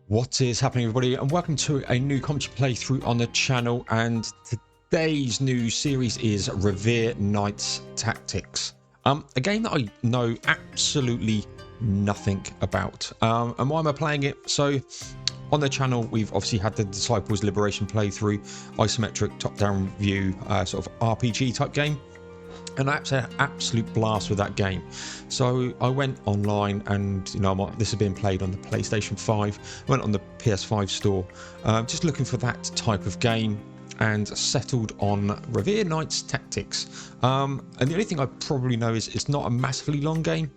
What is happening, everybody, and welcome to a new commentary playthrough on the channel. And today's new series is Reverie Knights Tactics, a game that I know absolutely nothing about. And why am I playing it? So on the channel we've obviously had the Disciples Liberation playthrough, isometric top-down view sort of RPG type game. And I had an absolute blast with that game. So I went online and, this has been played on the PlayStation 5. I went on the PS5 store, just looking for that type of game, and settled on Reverie Knights Tactics. And the only thing I probably know is it's not a massively long game.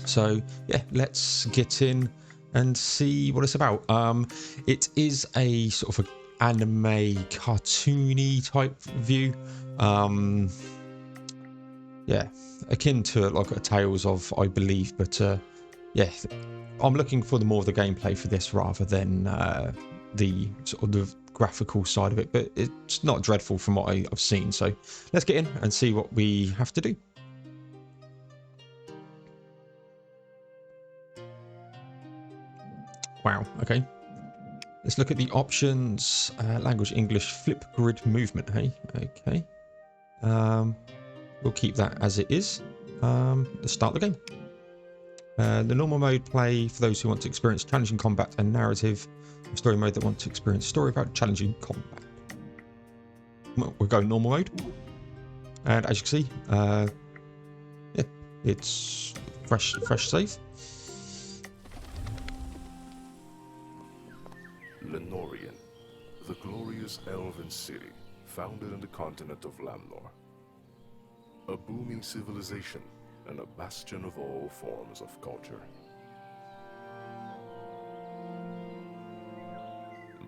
So yeah, let's get in and see what it's about. It is a sort of anime cartoony type view. Yeah, akin to like a Tales of, I believe, but yeah, I'm looking for more of the gameplay for this rather than the sort of the graphical side of it, but it's not dreadful from what I've seen. So let's get in and see what we have to do. Wow, okay. Let's look at the options. Language English, flip grid movement, hey? Okay. We'll keep that as it is. Let's start the game. The normal mode play for those who want to experience challenging combat and narrative. Story mode that want to experience story about challenging combat. We'll go normal mode. And as you can see, yeah, it's fresh save. Lennórien, the glorious elven city founded on the continent of Lennórien. A booming civilization and a bastion of all forms of culture.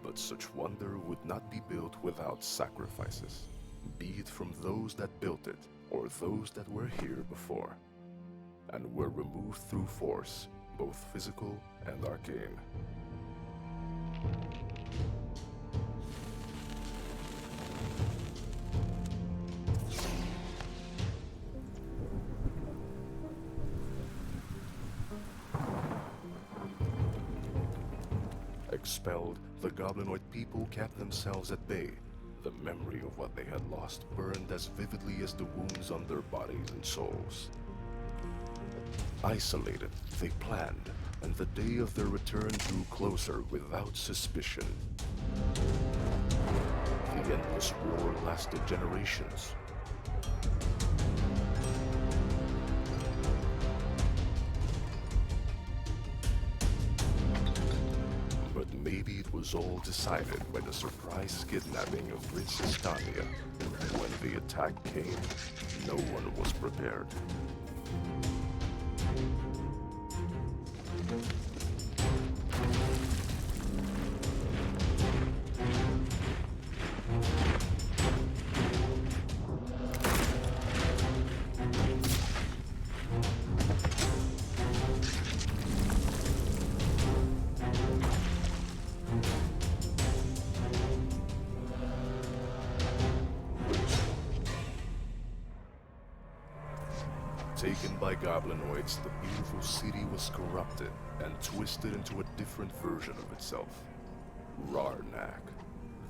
But such wonder would not be built without sacrifices, be it from those that built it or those that were here before, and were removed through force, both physical and arcane. Expelled, the goblinoid people kept themselves at bay. The memory of what they had lost burned as vividly as the wounds on their bodies and souls. Isolated, they planned, and the day of their return drew closer without suspicion. The endless war lasted generations. Maybe it was all decided by the surprise kidnapping of Princess Tanya. When the attack came, no one was prepared. Taken by goblinoids, the beautiful city was corrupted and twisted into a different version of itself. Rarnak,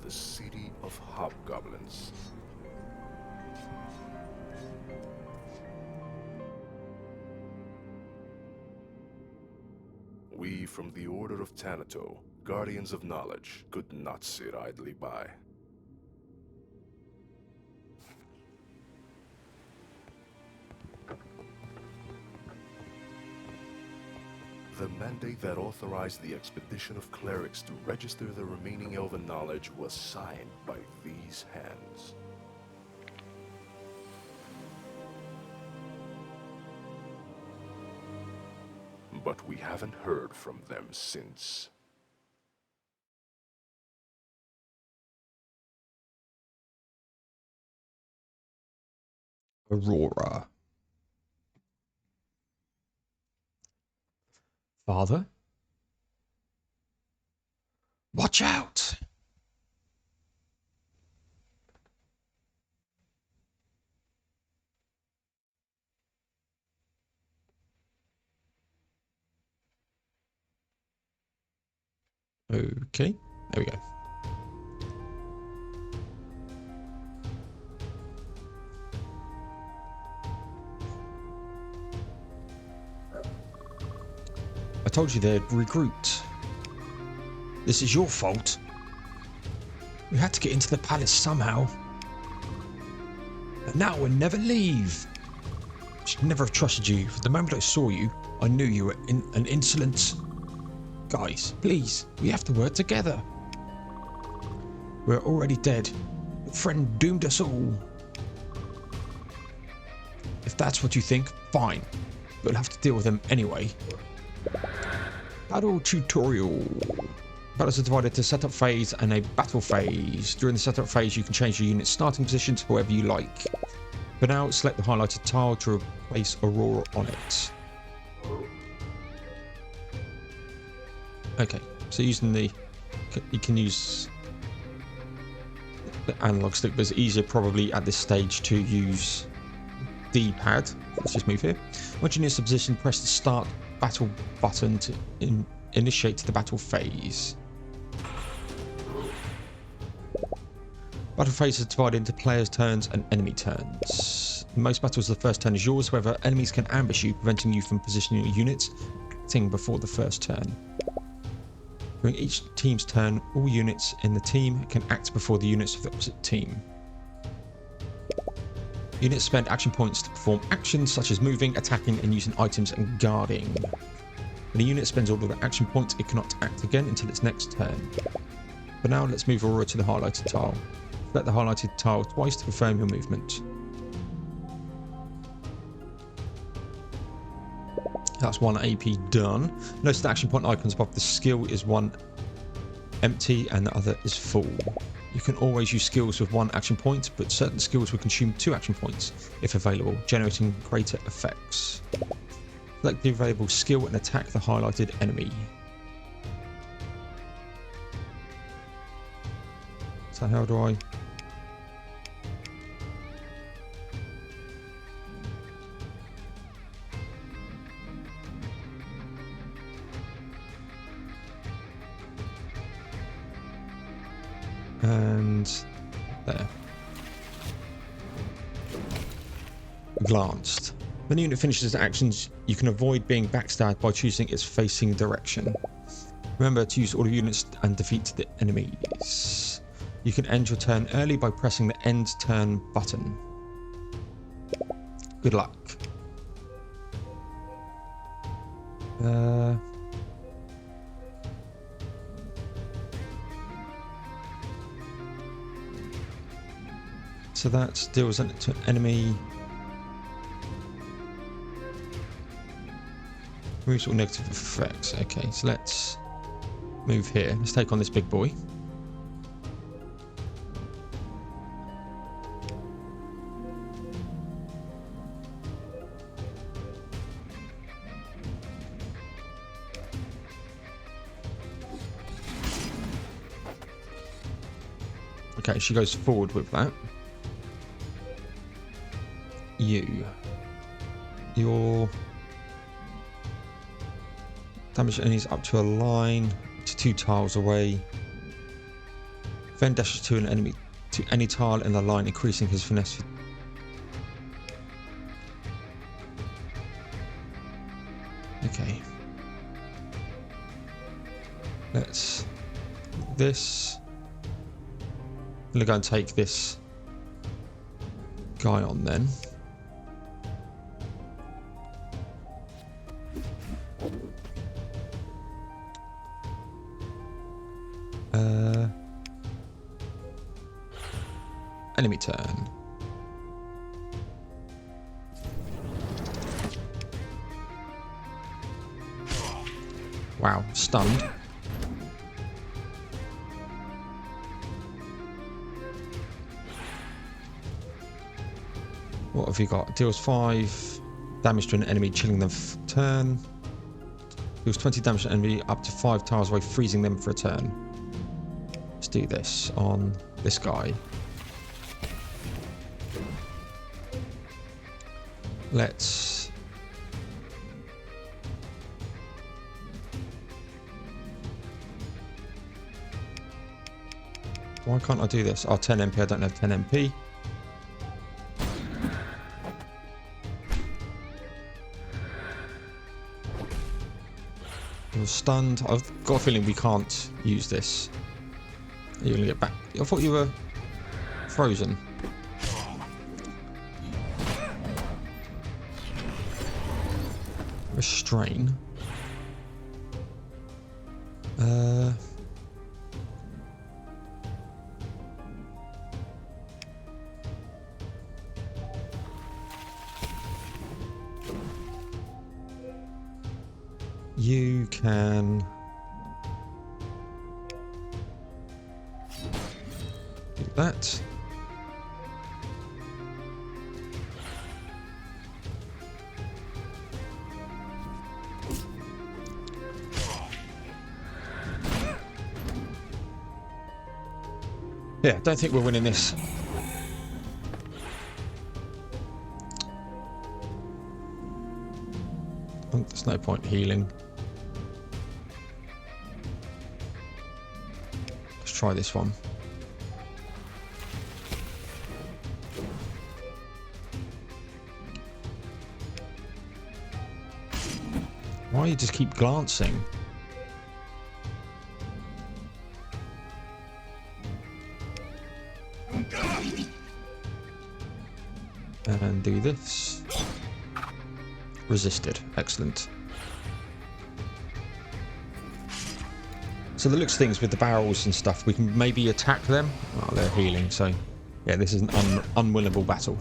the city of hobgoblins. We from the Order of Thanato, Guardians of Knowledge, could not sit idly by. The mandate that authorized the expedition of clerics to register the remaining elven knowledge was signed by these hands. But we haven't heard from them since. Aurora. Father? Watch out! Okay, there we go. I told you they'd regrouped. This is your fault. We had to get into the palace somehow. And now we'll never leave. I should never have trusted you. From the moment I saw you, I knew you were an insolent... Guys, please, we have to work together. We're already dead. Your friend doomed us all. If that's what you think, fine. We'll have to deal with them anyway. Battle tutorial. Battles are divided into setup phase and a battle phase. During the setup phase, you can change your unit's starting position to wherever you like. For now, select the highlighted tile to replace Aurora on it. Okay, so using the... You can use the analog stick, but it's easier probably at this stage to use D-pad. Let's just move here. Once you're in this position, press the start battle button to initiate the battle phase. Battle phases are divided into players' turns and enemy turns. In most battles, the first turn is yours. However, enemies can ambush you, preventing you from positioning your units, acting before the first turn. During each team's turn, all units in the team can act before the units of the opposite team. Units spend action points to perform actions such as moving, attacking, and using items and guarding. When a unit spends all of the action points, it cannot act again until its next turn. For now, let's move Aurora to the highlighted tile. Select the highlighted tile twice to confirm your movement. That's one AP done. Notice the action point icons above the skill is one empty and the other is full. You can always use skills with one action point, but certain skills will consume 2 action points if available, generating greater effects. Select the available skill and attack the highlighted enemy. So how do I... And there. Glanced. When the unit finishes its actions, you can avoid being backstabbed by choosing its facing direction. Remember to use all units and defeat the enemies. You can end your turn early by pressing the end turn button. Good luck. So that deals to an enemy. Removes all negative effects. Okay, so let's move here. Let's take on this big boy. Okay, she goes forward with that. Your damage enemies up to a line to 2 tiles away. Then dashes to an enemy to any tile in the line, increasing his finesse. Okay. Let's this. I'm gonna go and take this guy on then. Enemy turn. Wow, stunned. What have you got? Deals 5 damage to an enemy, chilling them for a turn. Deals 20 damage to an enemy up to 5 tiles away, freezing them for a turn. Let's do this on this guy. Let's Why can't I do this? Oh, 10 MP. I don't have 10 MP. I was stunned. I've got a feeling we can't use this. You're gonna get back. I thought you were frozen. Restrain. You can do that. Yeah, don't think we're winning this. Oh, there's no point healing. Let's try this one. Why you just keep glancing? And do this. Resisted. Excellent. So the looks of things with the barrels and stuff, we can maybe attack them. Oh, they're healing, so yeah, this is an unwinnable battle.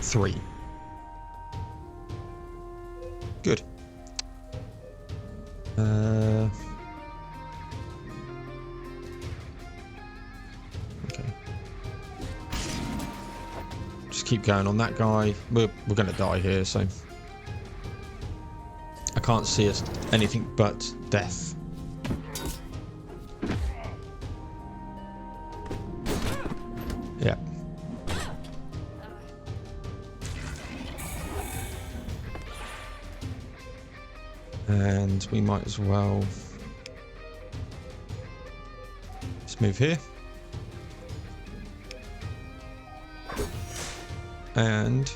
Three. Good. Okay. Just keep going on that guy. We're going to die here, so I can't see us anything but death. Yeah. And we might as well just move here. And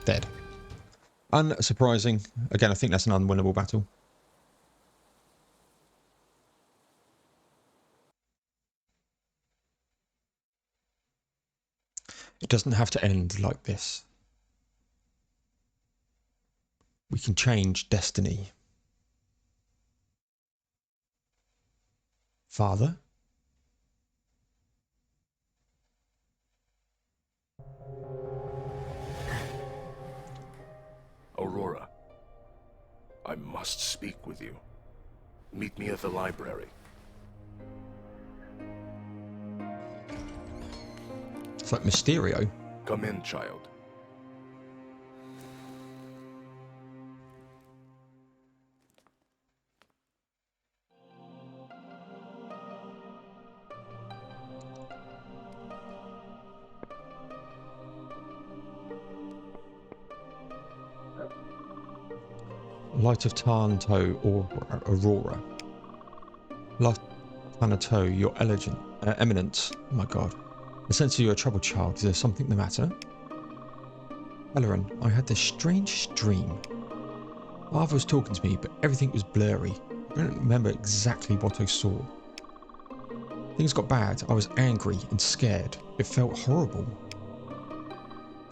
dead. Unsurprising. Again, I think that's an unwinnable battle. It doesn't have to end like this. We can change destiny. Father? Aurora, I must speak with you. Meet me at the library. It's like Mysterio. Come in, child. Light of Tarnto or Aurora. Light of Tarnto, your eminence. Oh my god. I sense you're a troubled child. Is there something the matter? Lennórien, I had this strange dream. Father was talking to me, but everything was blurry. I don't remember exactly what I saw. Things got bad. I was angry and scared. It felt horrible.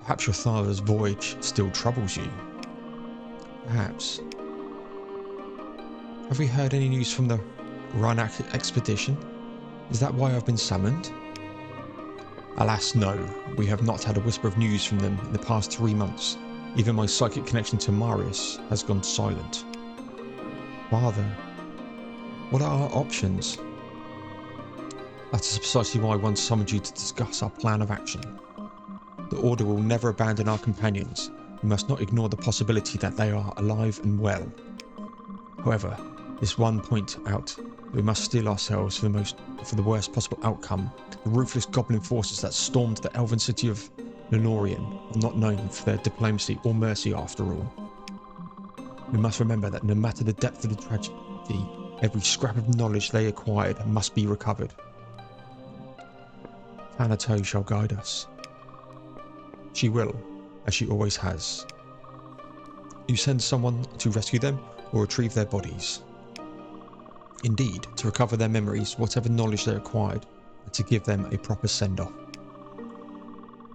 Perhaps your father's voyage still troubles you. Perhaps. Have we heard any news from the Rhinak expedition? Is that why I've been summoned? Alas, no. We have not had a whisper of news from them in the past 3 months. Even my psychic connection to Marius has gone silent. Father, what are our options? That is precisely why I once summoned you to discuss our plan of action. The Order will never abandon our companions. We must not ignore the possibility that they are alive and well. However, this one point out, we must steel ourselves for the worst possible outcome. The ruthless goblin forces that stormed the elven city of Lennórien are not known for their diplomacy or mercy after all. We must remember that no matter the depth of the tragedy, every scrap of knowledge they acquired must be recovered. Thanato shall guide us. She will, as she always has. You send someone to rescue them or retrieve their bodies. Indeed, to recover their memories, whatever knowledge they acquired, and to give them a proper send-off.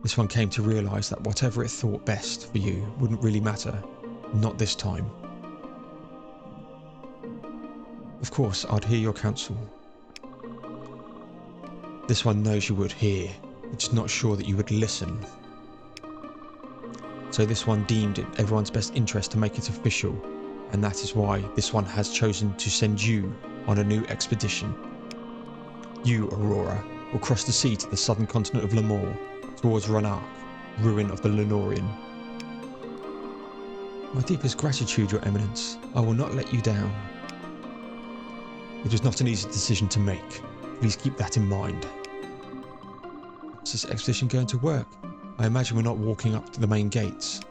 This one came to realise that whatever it thought best for you wouldn't really matter, not this time. Of course, I'd hear your counsel. This one knows you would hear, but is not sure that you would listen. So this one deemed it everyone's best interest to make it official, and that is why this one has chosen to send you on a new expedition. You, Aurora, will cross the sea to the southern continent of Lemore, towards Ranark, ruin of the Lennórien. My deepest gratitude, Your Eminence. I will not let you down. It was not an easy decision to make. Please keep that in mind. How's this expedition going to work? I imagine we're not walking up to the main gates.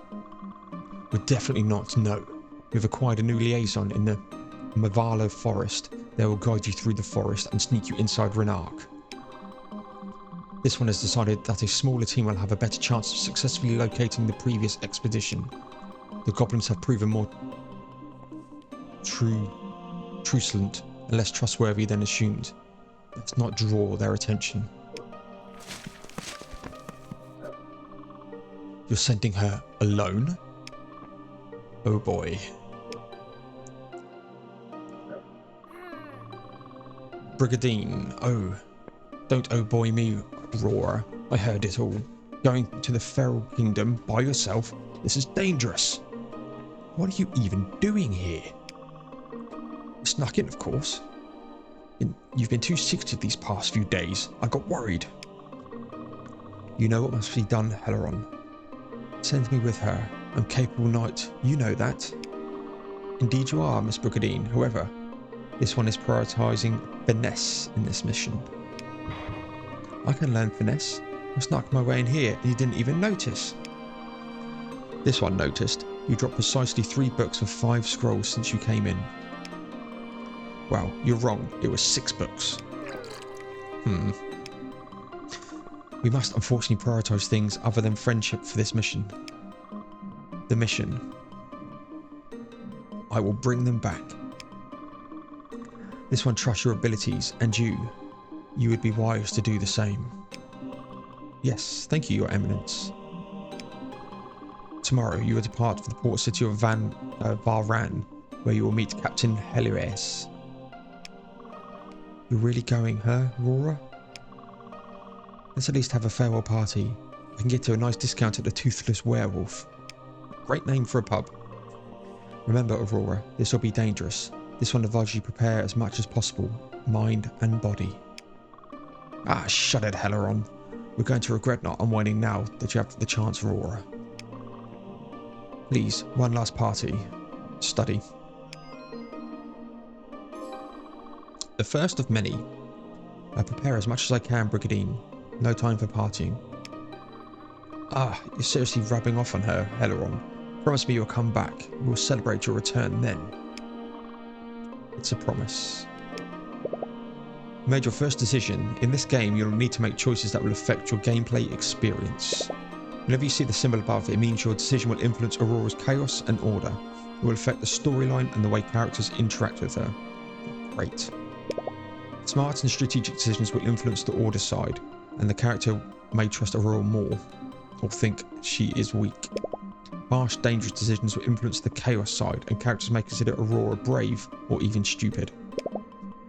We're definitely not, no. We've acquired a new liaison in the Mavalo forest. They will guide you through the forest and sneak you inside Ranark. This one has decided that a smaller team will have a better chance of successfully locating the previous expedition. The goblins have proven more truculent and less trustworthy than assumed. Let's not draw their attention. You're sending her alone? Oh boy. Brigadine, oh. Don't oh boy me, Aurora. I heard it all. Going to the Feral Kingdom by yourself? This is dangerous. What are you even doing here? Snuck in, of course. You've been too secretive these past few days. I got worried. You know what must be done, Lennórien. Send me with her. I'm capable knight. You know that. Indeed you are, Miss Brigadine. However, this one is prioritising finesse in this mission. I can learn finesse. I snuck my way in here and you didn't even notice. This one noticed. You dropped precisely 3 books of 5 scrolls since you came in. Well, you're wrong. It was 6 books. We must unfortunately prioritise things other than friendship for this mission. The mission. I will bring them back. This one trusts your abilities, and you would be wise to do the same. Yes, thank you, Your Eminence. Tomorrow you will depart for the port city of Valran, where you will meet Captain Helios. You're really going, Aurora? Let's at least have a farewell party. I can get you a nice discount at the Toothless Werewolf. Great name for a pub. Remember, Aurora, this will be dangerous. This one advises you prepare as much as possible, mind and body. Ah, shut it, Lennórien. We're going to regret not unwinding now that you have the chance, Aurora. Please, one last party. Study. The first of many. I prepare as much as I can, Brigadine. No time for partying. Ah, you're seriously rubbing off on her, Lennórien. Promise me you'll come back. We'll celebrate your return then. It's a promise. You made your first decision. In this game, you'll need to make choices that will affect your gameplay experience. Whenever you see the symbol above, it means your decision will influence Aurora's chaos and order. It will affect the storyline and the way characters interact with her. Great. Smart and strategic decisions will influence the order side, and the character may trust Aurora more, or think she is weak. Harsh, dangerous decisions will influence the chaos side, and characters may consider Aurora brave or even stupid.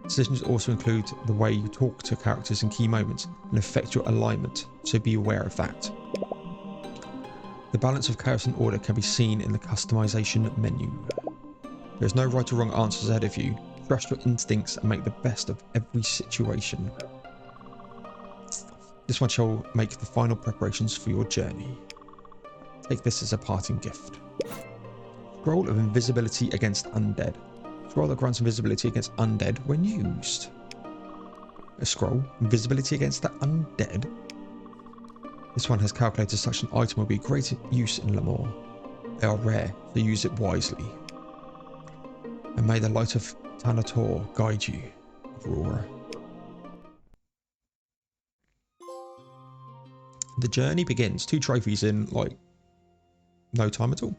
Decisions also include the way you talk to characters in key moments and affect your alignment, so be aware of that. The balance of chaos and order can be seen in the customization menu. There is no right or wrong answers ahead of you. Trust your instincts and make the best of every situation. This one shall make the final preparations for your journey. Take this as a parting gift. Scroll of invisibility against undead. Scroll that grants invisibility against undead when used. A scroll. Invisibility against the undead. This one has calculated such an item will be great use in Lennórien. They are rare, so use it wisely. And may the light of Tanator guide you, Aurora. The journey begins. 2 trophies in, like, no time at all.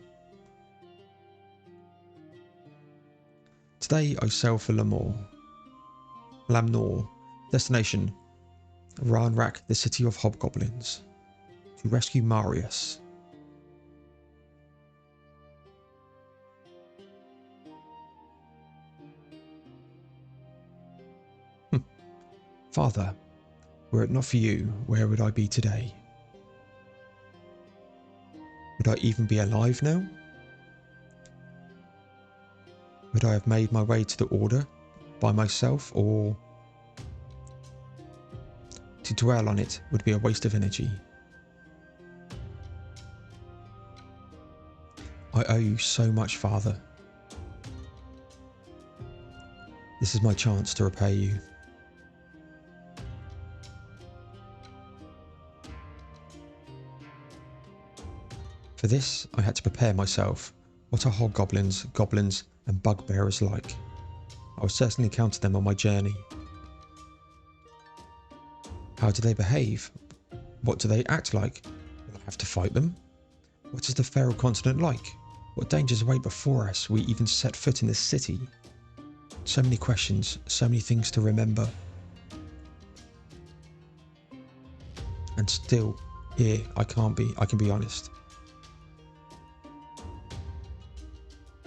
Today I sail for Lennórien. Destination, Ranrak, the city of hobgoblins. To rescue Marius. Father, were it not for you, where would I be today? Would I even be alive now? Would I have made my way to the Order by myself, or to dwell on it would be a waste of energy? I owe you so much, Father. This is my chance to repay you. For this, I had to prepare myself. What are hobgoblins, goblins, and bugbearers like? I will certainly encounter them on my journey. How do they behave? What do they act like? Will I have to fight them? What is the feral continent like? What dangers await before us we even set foot in this city? So many questions, so many things to remember. And still, here I can be honest.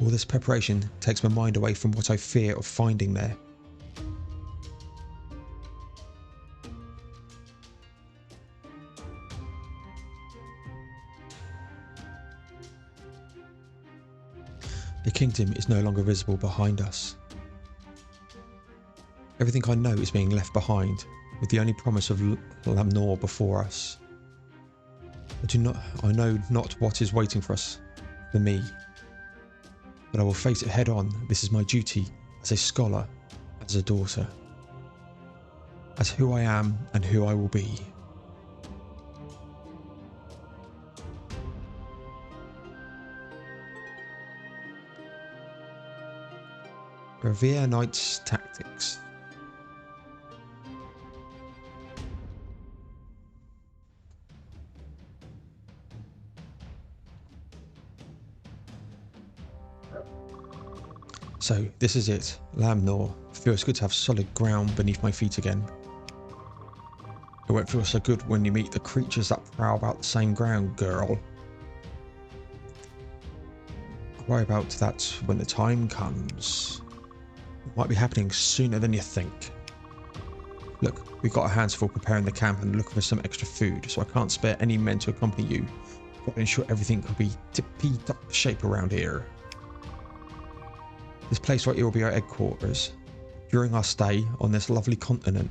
All this preparation takes my mind away from what I fear of finding there. The kingdom is no longer visible behind us. Everything I know is being left behind, with the only promise of Lennórien before us. I know not what is waiting for us, for me. But I will face it head on. This is my duty as a scholar, as a daughter, as who I am and who I will be. Reverie Knights Tactics. So, this is it, Lennórien. Feels good to have solid ground beneath my feet again. It won't feel so good when you meet the creatures that prowl about the same ground, girl. I'll worry about that when the time comes. It might be happening sooner than you think. Look, we've got our hands full preparing the camp and looking for some extra food, so I can't spare any men to accompany you. Got to ensure everything will be tippy-top shape around here. This place right here will be our headquarters during our stay on this lovely continent.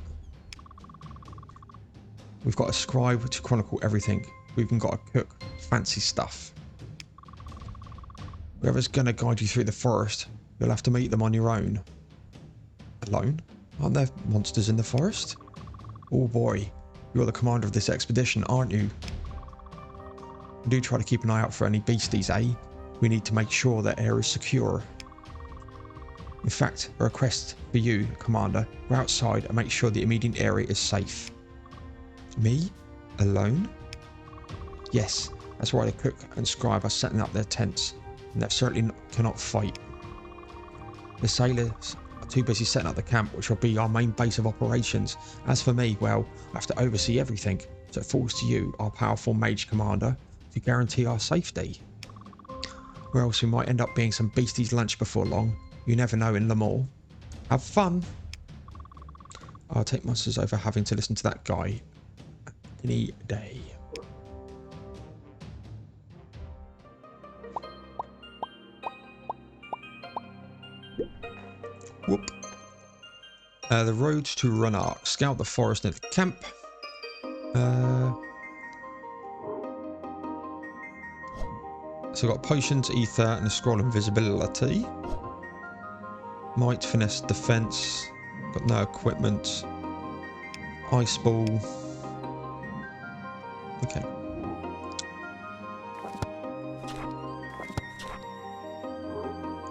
We've got a scribe to chronicle everything. We've even got a cook. Fancy stuff. Whoever's going to guide you through the forest, you'll have to meet them on your own. Alone? Aren't there monsters in the forest? Oh boy, you're the commander of this expedition, aren't you? Do try to keep an eye out for any beasties, eh? We need to make sure that air is secure. In fact, a request for you, Commander, go outside and make sure the immediate area is safe. Me? Alone? Yes, that's why the cook and scribe are setting up their tents, and they certainly cannot fight. The sailors are too busy setting up the camp, which will be our main base of operations. As for me, well, I have to oversee everything, so it falls to you, our powerful mage commander, to guarantee our safety. Or else we might end up being some beastie's lunch before long. You never know in Lennórien. Have fun! I'll take monsters over having to listen to that guy any day. Whoop. The road to Ranrak. Scout the forest near the camp. So we've got potions, ether, and a scroll of invisibility. Might, finesse, defense. Got no equipment. Ice ball. Okay.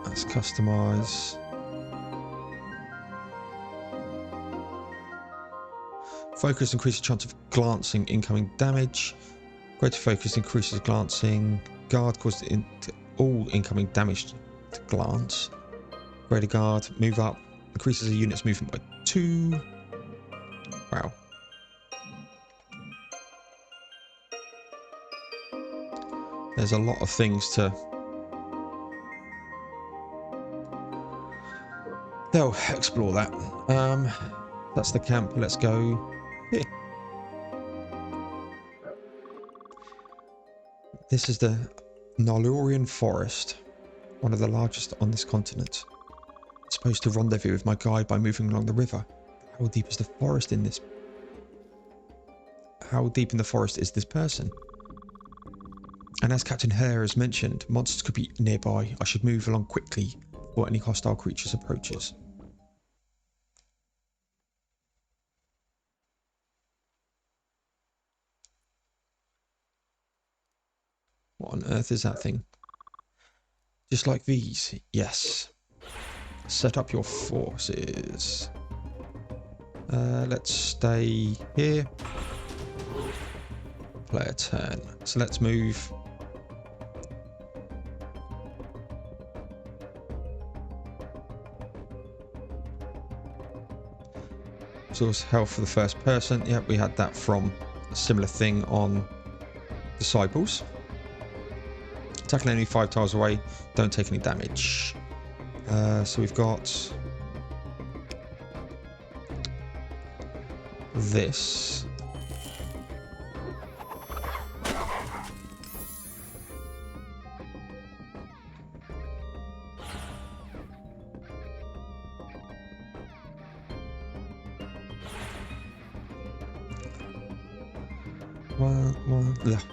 Let's customize. Focus increases chance of glancing incoming damage. Greater focus increases glancing. Guard causes all incoming damage to glance. Greater guard, move up, increases a unit's movement by 2. Wow. There's a lot of things to... They'll explore that. That's the camp. Let's go here. This is the Lennórien forest, one of the largest on this continent. I'm supposed to rendezvous with my guide by moving along the river. How deep is the forest in this? How deep in the forest is this person? And as Captain Hare has mentioned, monsters could be nearby. I should move along quickly before any hostile creatures approaches. What on earth is that thing? Just like these, yes. Set up your forces. Let's stay here. Player turn. So let's move. Resource health for the first person. Yep, we had that from a similar thing on Disciples. Tackle enemy 5 tiles away. Don't take any damage. So we've got this.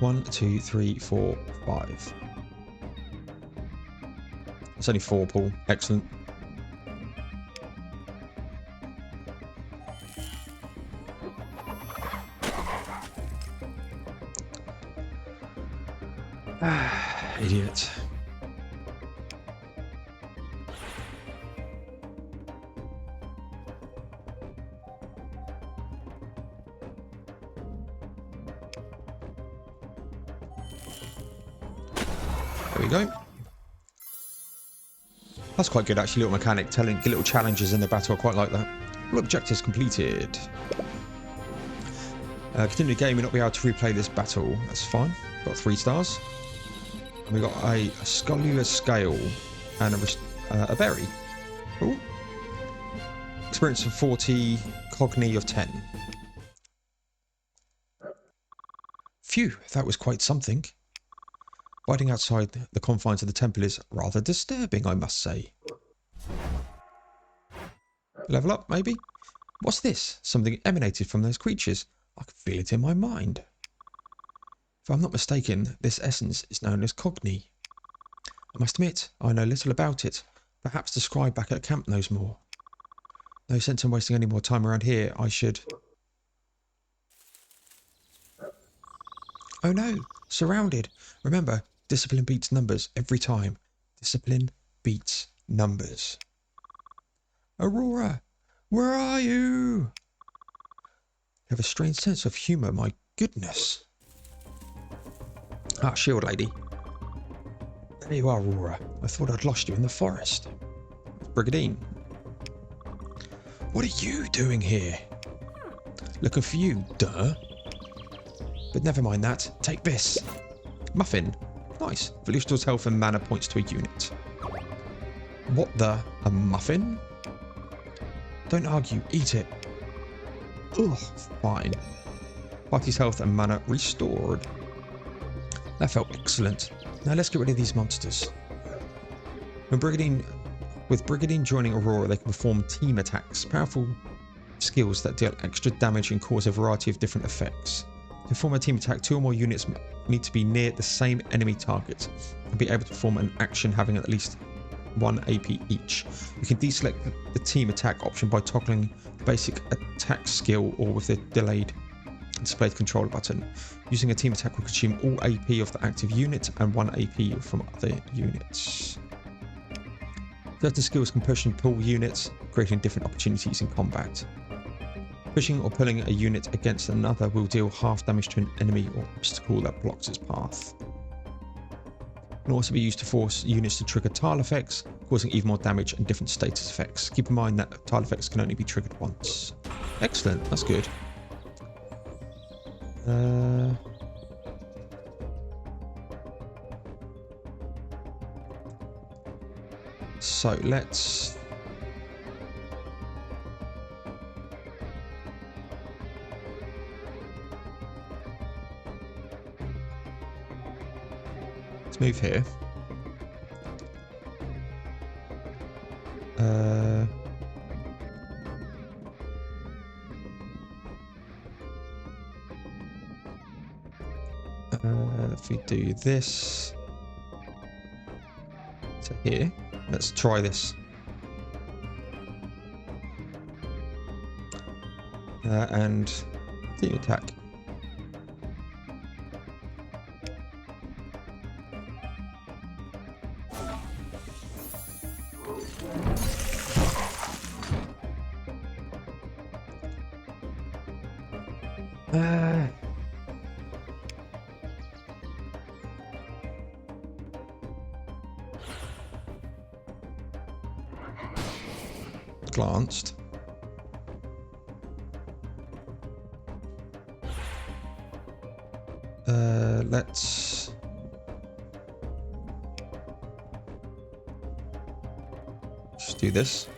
One, 2, 3, 4, 5. It's only 4, Paul. Excellent. Idiot. There we go. That's quite good actually, little mechanic, telling little challenges in the battle. I quite like that. All objectives completed. Continue the game, you'll not be able to replay this battle. That's fine. Got 3 stars. And we got a Scalular Scale and a berry. Cool. Experience of 40, cogni of 10. Phew, that was quite something. Fighting outside the confines of the temple is rather disturbing, I must say. Level up, maybe? What's this? Something emanated from those creatures. I can feel it in my mind. If I'm not mistaken, this essence is known as cogni. I must admit, I know little about it. Perhaps the scribe back at camp knows more. No sense in wasting any more time around here. I should... Oh no! Surrounded! Remember, discipline beats numbers every time. Discipline beats numbers. Aurora! Where are you? You have a strange sense of humour, my goodness. Ah, shield lady. There you are, Aurora. I thought I'd lost you in the forest. Brigadine. What are you doing here? Looking for you, duh. But never mind that. Take this. Muffin. Nice. Vellusto's health and mana points to a unit. What the? A muffin? Don't argue. Eat it. Ugh. Fine. Party's health and mana restored. That felt excellent. Now let's get rid of these monsters. With Brigadine joining Aurora, they can perform team attacks. Powerful skills that deal extra damage and cause a variety of different effects. To perform a team attack, 2 or more units need to be near the same enemy target and be able to perform an action having at least 1 AP each. You can deselect the team attack option by toggling the basic attack skill or with the delayed displayed controller button. Using a team attack will consume all AP of the active unit and 1 AP from other units. Certain skills can push and pull units, creating different opportunities in combat. Pushing or pulling a unit against another will deal half damage to an enemy or obstacle that blocks its path. It can also be used to force units to trigger tile effects, causing even more damage and different status effects. Keep in mind that tile effects can only be triggered once. Excellent, that's good. So let's move here. If we do this to here, let's try this. And team attack. Glanced. Let's just do this.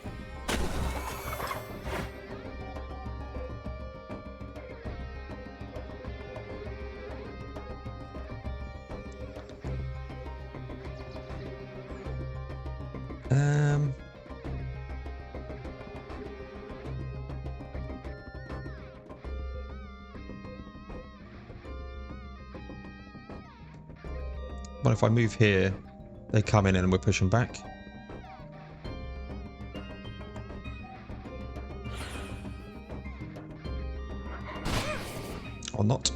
What if I move here, they come in and we're pushing back? Or not?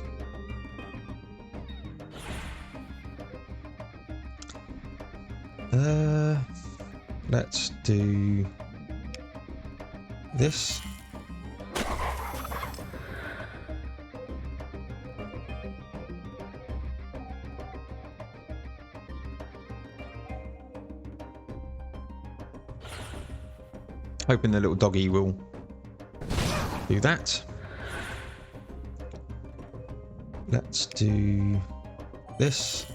Let's do this. Hoping the little doggy will do that. Let's do this.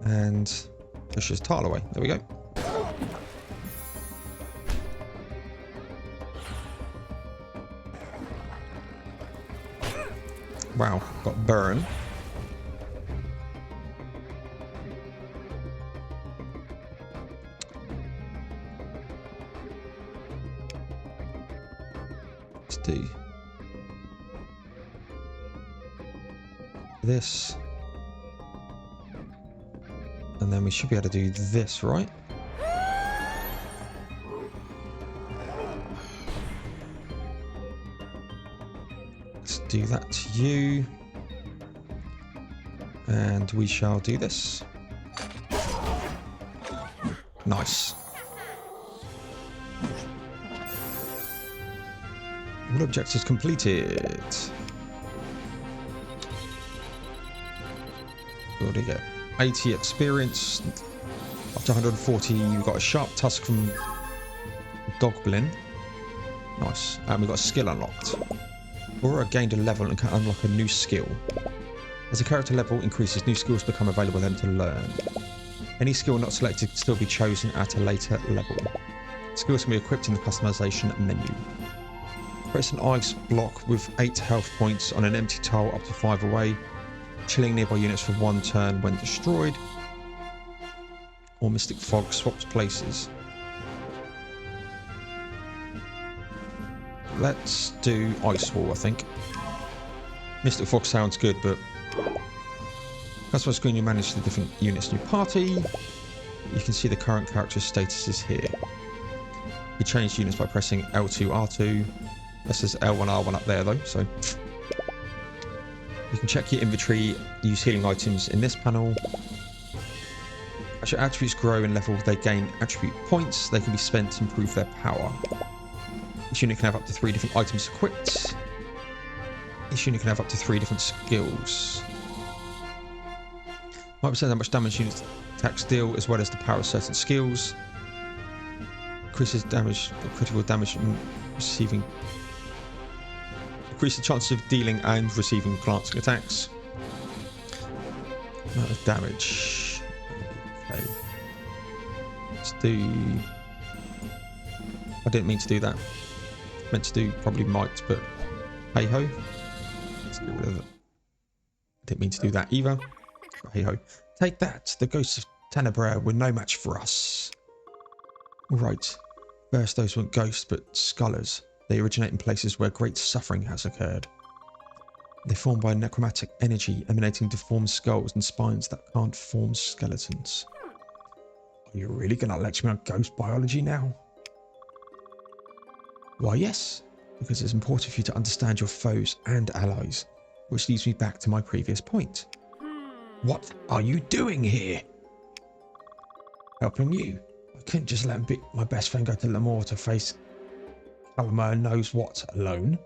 And push his tile away. There we go. Wow, got burn. Let's do this. And then we should be able to do this, right? Let's do that to you. And we shall do this. Nice. All objectives completed. There we go. 80 experience, up to 140. We've got a sharp tusk from Goblin. Nice. And we've got a skill unlocked. Aura gained a level and can unlock a new skill. As the character level increases, new skills become available then to learn. Any skill not selected can still be chosen at a later level. Skills can be equipped in the customization menu. Press an ice block with 8 health points on an empty tile up to 5 away, chilling nearby units for 1 turn when destroyed. Or Mystic Fog swaps places. Let's do Ice Wall, I think. Mystic Fog sounds good, but That's why screen you manage the different units in your party. You can see the current character statuses here. You change units by pressing L2, R2. That says L1, R1 up there though, so. You can check your inventory, use healing items in this panel. As your attributes grow in level, they gain attribute points. They can be spent to improve their power. Each unit can have up to 3 different items equipped. Each unit can have up to 3 different skills. Might percent how much damage units attacks deal, as well as the power of certain skills. Increases damage, critical damage, and receiving. Increase the chances of dealing and receiving glancing attacks. Amount of damage. Okay. Let's do. I didn't mean to do that. Meant to do probably might, but hey ho. Let's get rid of it. Didn't mean to do that either. But hey ho. Take that. The ghosts of Tenebra were no match for us. Right. First, those weren't ghosts, but scholars. They originate in places where great suffering has occurred. They're formed by necromantic energy emanating deformed skulls and spines that can't form skeletons. Are you really going to lecture me on ghost biology now? Why, yes, because it's important for you to understand your foes and allies, which leads me back to my previous point. What are you doing here? Helping you. I couldn't just let my best friend go to Lennórien to face Calmer knows what alone.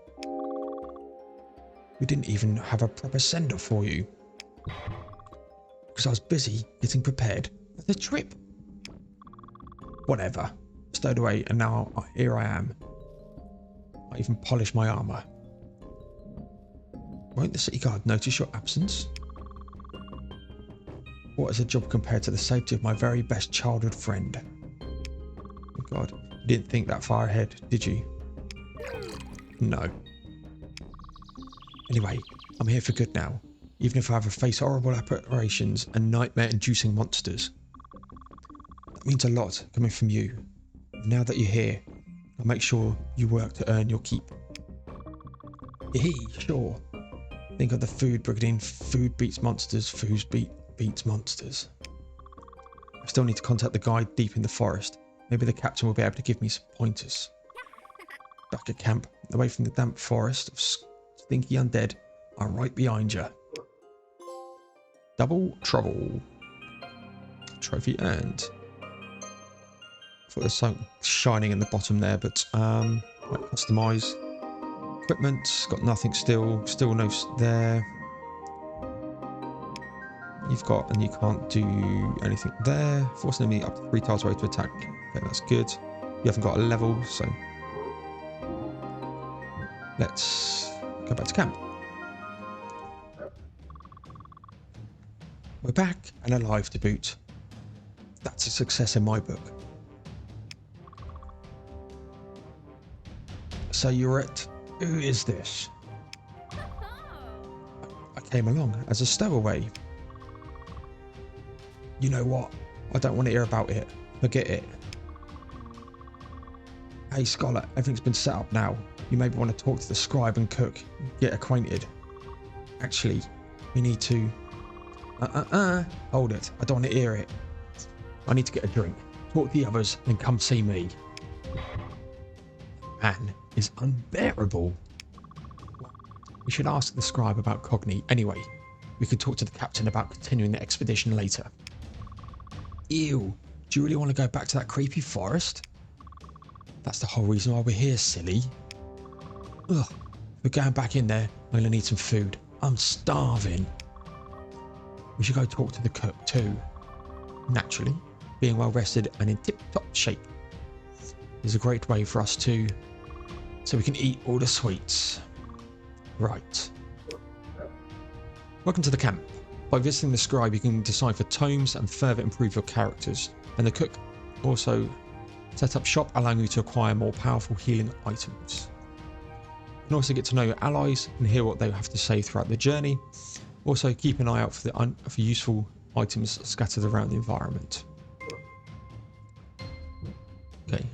We didn't even have a proper send-off for you. Because I was busy getting prepared for the trip. Whatever. Stowed away and now here I am. I even polished my armour. Won't the city guard notice your absence? What is a job compared to the safety of my very best childhood friend? Oh God, you didn't think that far ahead, did you? No. Anyway, I'm here for good now, even if I have to face horrible apparitions and nightmare-inducing monsters. That means a lot coming from you. Now that you're here, I'll make sure you work to earn your keep. Sure. Think of the food brigade. Food beats monsters, food beats monsters. I still need to contact the guide deep in the forest. Maybe the captain will be able to give me some pointers. Back at camp, away from the damp forest of stinky undead, I'm right behind you. Double trouble. Trophy earned. I thought there's something shining in the bottom there, but right, customize. Equipment, got nothing still no there. You've got, and you can't do anything there. Force an enemy up to 3 tiles away to attack. Okay, that's good. You haven't got a level, so let's go back to camp. We're back and alive to boot. That's a success in my book. So you're at... Who is this? I came along as a stowaway. You know what? I don't want to hear about it. Forget it. Hey Scholar, everything's been set up now. You maybe want to talk to the scribe and cook. Get acquainted. Actually, we need to... Hold it. I don't want to hear it. I need to get a drink. Talk to the others and come see me. Man is unbearable. We should ask the scribe about Cogni. Anyway, we could talk to the captain about continuing the expedition later. Ew. Do you really want to go back to that creepy forest? That's the whole reason why we're here, silly. Ugh. We're going back in there. I'm going to need some food. I'm starving. We should go talk to the cook too. Naturally, being well rested and in tip-top shape is a great way for us to... so we can eat all the sweets. Right. Welcome to the camp. By visiting the scribe, you can decipher tomes and further improve your characters. And the cook also set up shop, allowing you to acquire more powerful healing items. You can also get to know your allies and hear what they have to say throughout the journey. Also, keep an eye out for for useful items scattered around the environment. Okay,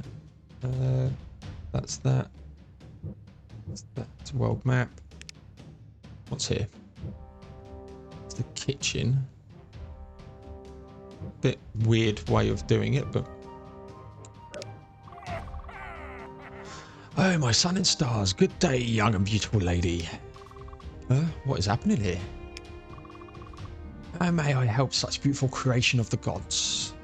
that's that. That's a world map. What's here? It's the kitchen. Bit weird way of doing it, but... Oh, my sun and stars. Good day, young and beautiful lady. What is happening here? How may I help such beautiful creation of the gods?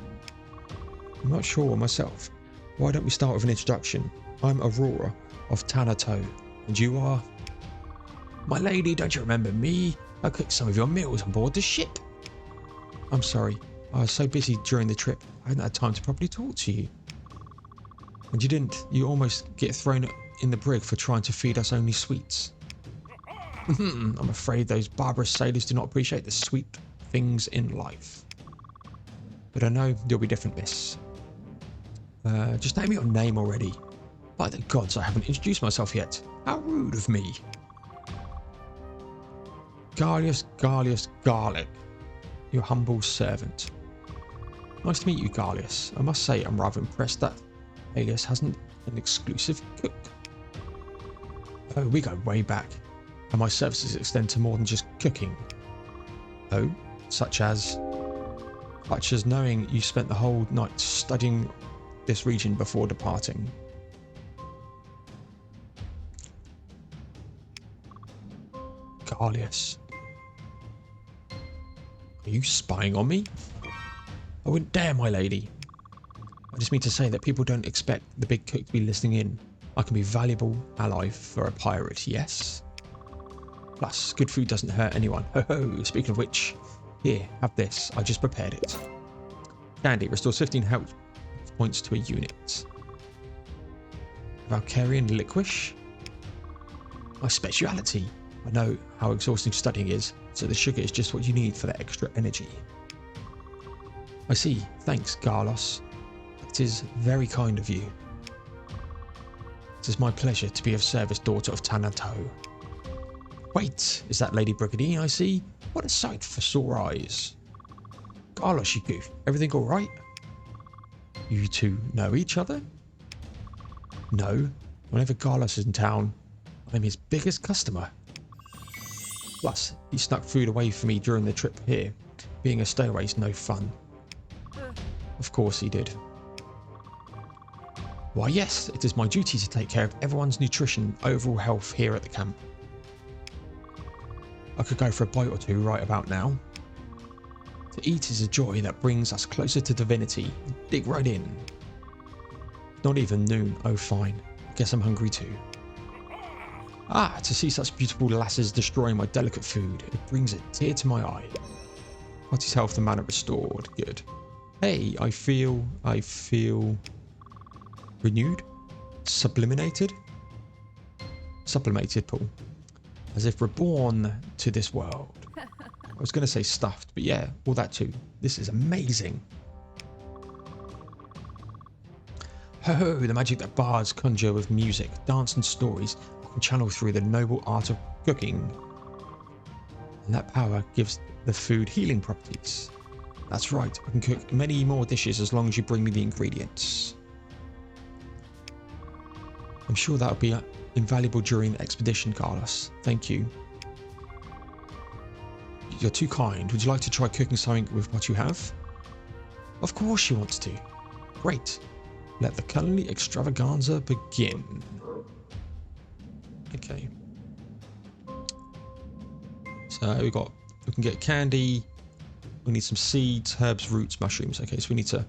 I'm not sure myself. Why don't we start with an introduction? I'm Aurora of Thanato, and you are... My lady, don't you remember me? I cooked some of your meals on board the ship. I'm sorry, I was so busy during the trip, I hadn't had time to properly talk to you. And you didn't, you almost get thrown in the brig for trying to feed us only sweets. I'm afraid those barbarous sailors do not appreciate the sweet things in life. But I know you'll be different, miss. Just name your name already. By the gods, I haven't introduced myself yet. How rude of me. Garlius Garlic, your humble servant. Nice to meet you, Garlius. I must say I'm rather impressed that Alias hasn't an exclusive cook. Oh, we go way back, and my services extend to more than just cooking. Oh, such as knowing you spent the whole night studying this region before departing. Garlius. Are you spying on me? I wouldn't dare, my lady. I just mean to say that people don't expect the big cook to be listening in. I can be a valuable ally for a pirate, yes? Plus, good food doesn't hurt anyone. Ho ho, speaking of which, here, have this. I just prepared it. Candy restores 15 health points to a unit. Valkyrian licorice. My speciality. I know how exhausting studying is, so the sugar is just what you need for that extra energy. I see. Thanks, Garlos. It is very kind of you. It is my pleasure to be of service, daughter of Thanato. Wait, is that Lady Brigandine I see? What a sight for sore eyes. Garlos, you goof. Everything all right? You two know each other? No. Whenever Garlos is in town, I'm his biggest customer. Plus, he snuck food away from me during the trip here. Being a stowaway is no fun. Of course he did. Why yes, it is my duty to take care of everyone's nutrition and overall health here at the camp. I could go for a bite or two right about now. To eat is a joy that brings us closer to divinity. Dig right in. Not even noon, oh fine. Guess I'm hungry too. Ah, to see such beautiful lasses destroying my delicate food, it brings a tear to my eye. What is health and mana restored? Good. Hey, I feel renewed? Sublimated, Paul. As if reborn to this world. I was going to say stuffed, but yeah, all that too. This is amazing. Ho ho, the magic that bards conjure with music, dance and stories I can channel through the noble art of cooking. And that power gives the food healing properties. That's right, I can cook many more dishes as long as you bring me the ingredients. I'm sure that would be invaluable during the expedition, Carlos. Thank you. You're too kind. Would you like to try cooking something with what you have? Of course she wants to. Great. Let the culinary extravaganza begin. Okay. So we can get candy. We need some seeds, herbs, roots, mushrooms. Okay, so we need to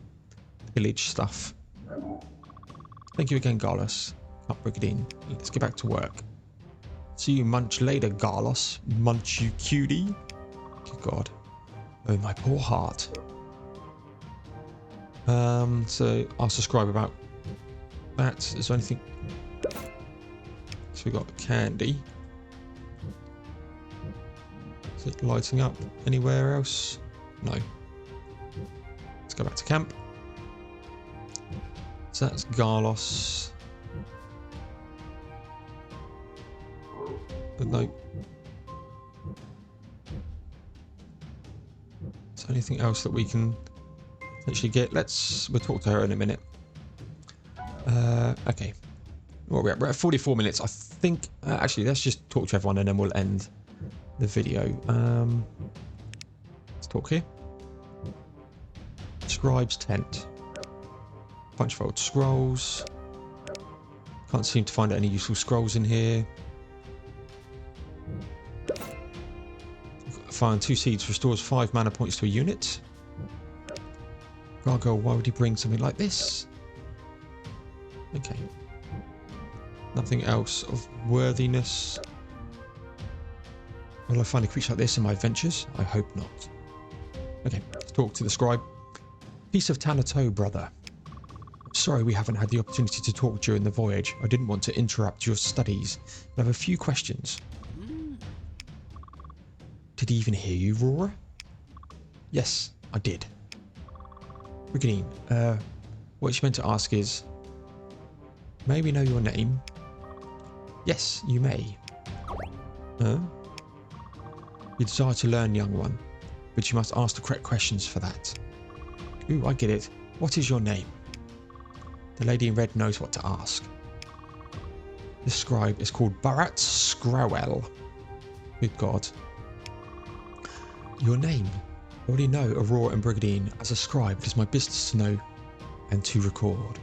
pillage stuff. Thank you again, Garlos. Up, Brigandine. Let's get back to work. See you munch later, Garlos. Munch, you cutie. Good God. Oh, my poor heart. So I'll subscribe about that. Is there anything? So we got the candy. Is it lighting up anywhere else? No. Let's go back to camp. So that's Garlos. But no. Is there anything else that we can potentially get? We'll talk to her in a minute. Okay. What are we at? We're at 44 minutes. I think, actually, let's just talk to everyone and then we'll end the video. Let's talk here. Scribe's tent. Bunch of old scrolls. Can't seem to find any useful scrolls in here. Find 2 seeds restores 5 mana points to a unit. Gargoyle, why would he bring something like this? Okay. Nothing else of worthiness. Will I find a creature like this in my adventures? I hope not. Okay, let's talk to the scribe. Piece of Thanato, brother. Sorry we haven't had the opportunity to talk during the voyage. I didn't want to interrupt your studies. I have a few questions. Did he even hear you, Roar? Yes, I did. Brigandine, what you meant to ask is, may we know your name? Yes, you may. Huh? You desire to learn, young one, but you must ask the correct questions for that. Ooh, I get it. What is your name? The lady in red knows what to ask. This scribe is called Barat Scrowell. Good God. Your name? I already know Aurora and Brigandine. As a scribe, it is my business to know and to record.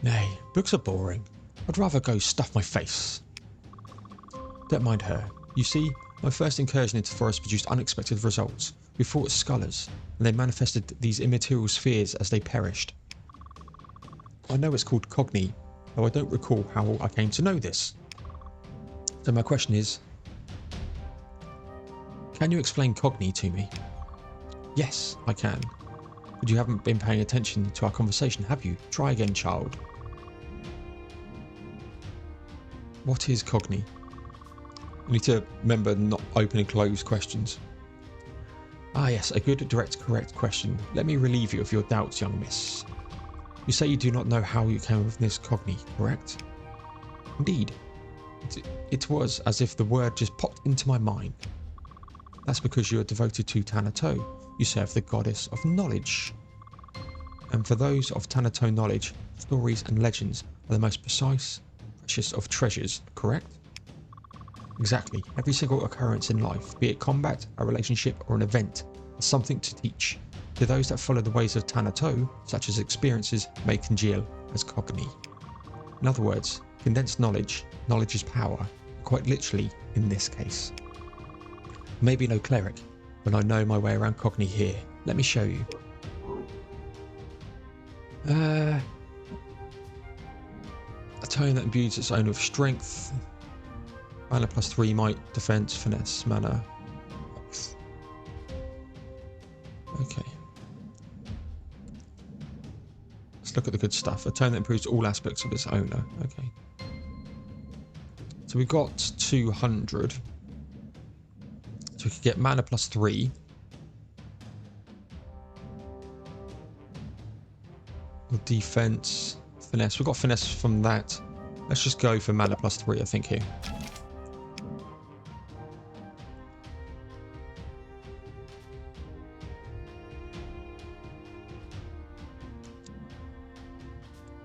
Nay, books are boring. I'd rather go stuff my face. Don't mind her. You see, my first incursion into the forest produced unexpected results. We fought scholars, and they manifested these immaterial spheres as they perished. I know it's called Cogni, though I don't recall how I came to know this. So my question is, can you explain Cogni to me? Yes, I can. But you haven't been paying attention to our conversation, have you? Try again, child. What is Cogni? You need to remember not open and close questions. Ah yes, a good, direct, correct question. Let me relieve you of your doubts, young miss. You say you do not know how you came with this Cogni, correct? Indeed. It was as if the word just popped into my mind. That's because you are devoted to Thanato. You serve the goddess of knowledge. And for those of Thanato knowledge, stories and legends are the most precise, precious of treasures, correct? Exactly. Every single occurrence in life, be it combat, a relationship, or an event, has something to teach. To those that follow the ways of Thanato, such as experiences may congeal as Cogni. In other words, condensed knowledge, knowledge is power, quite literally in this case. Maybe no cleric, but I know my way around Cogni here. Let me show you. A tone that imbues its own with strength. Mana plus 3, might, defense, finesse, mana. Okay. Let's look at the good stuff. A tone that improves all aspects of its owner. Okay. So we've got 200. So we could get mana plus 3. Or defense, finesse. We've got finesse from that. Let's just go for mana plus 3, I think, here.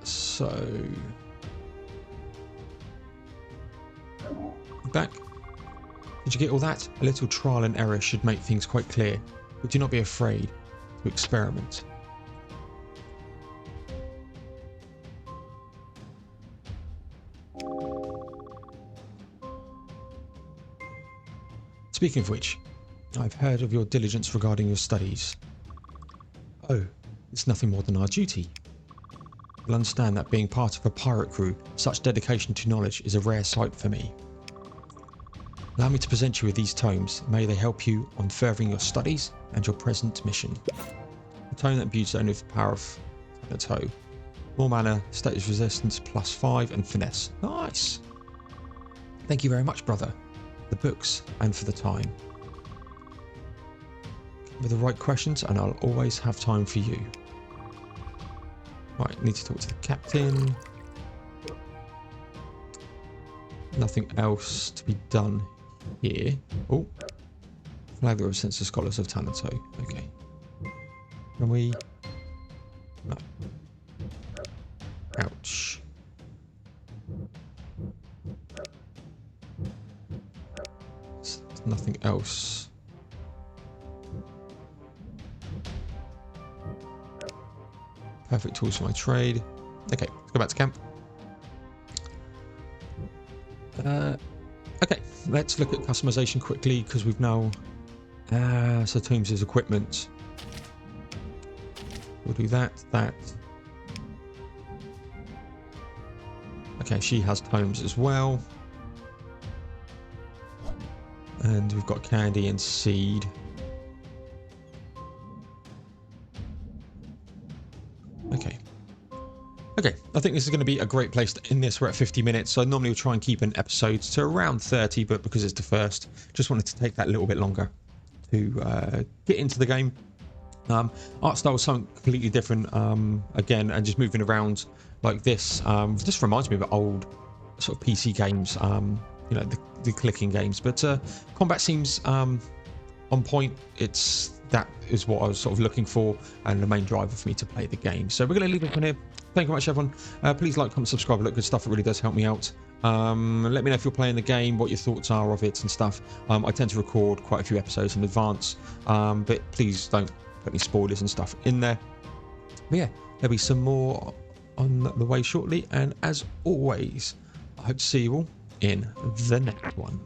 So back. Did you get all that? A little trial and error should make things quite clear, but do not be afraid to experiment. Speaking of which, I've heard of your diligence regarding your studies. Oh, it's nothing more than our duty. You'll understand that being part of a pirate crew, such dedication to knowledge is a rare sight for me. Allow me to present you with these tomes. May they help you on furthering your studies and your present mission. The tome that imbues only with the power of Thanato. More mana, status resistance plus 5 and finesse. Nice! Thank you very much, brother. For the books and for the time. With the right questions and I'll always have time for you. Right, need to talk to the captain. Nothing else to be done here. Oh, flag that represents the scholars of Thanato. Okay. Can we? No. Ouch. There's nothing else. Perfect tools for my trade. Okay, let's go back to camp. Okay, let's look at customization quickly because we've now... so Tombs is equipment. We'll do that. Okay, she has tomes as well. And we've got candy and seed. Okay, I think this is going to be a great place to end this. We're at 50 minutes, so I normally will try and keep an episode to around 30, but because it's the first, just wanted to take that a little bit longer to get into the game. Art style is something completely different, again, and just moving around like this. This reminds me of old sort of PC games, you know, the clicking games, but combat seems on point. That is what I was sort of looking for and the main driver for me to play the game. So we're going to leave it on here. Thank you very much, everyone. Please like, comment, subscribe, look good stuff. It really does help me out. Let me know if you're playing the game, what your thoughts are of it and stuff. I tend to record quite a few episodes in advance, but please don't put any spoilers and stuff in there. But yeah, there'll be some more on the way shortly. And as always, I hope to see you all in the next one.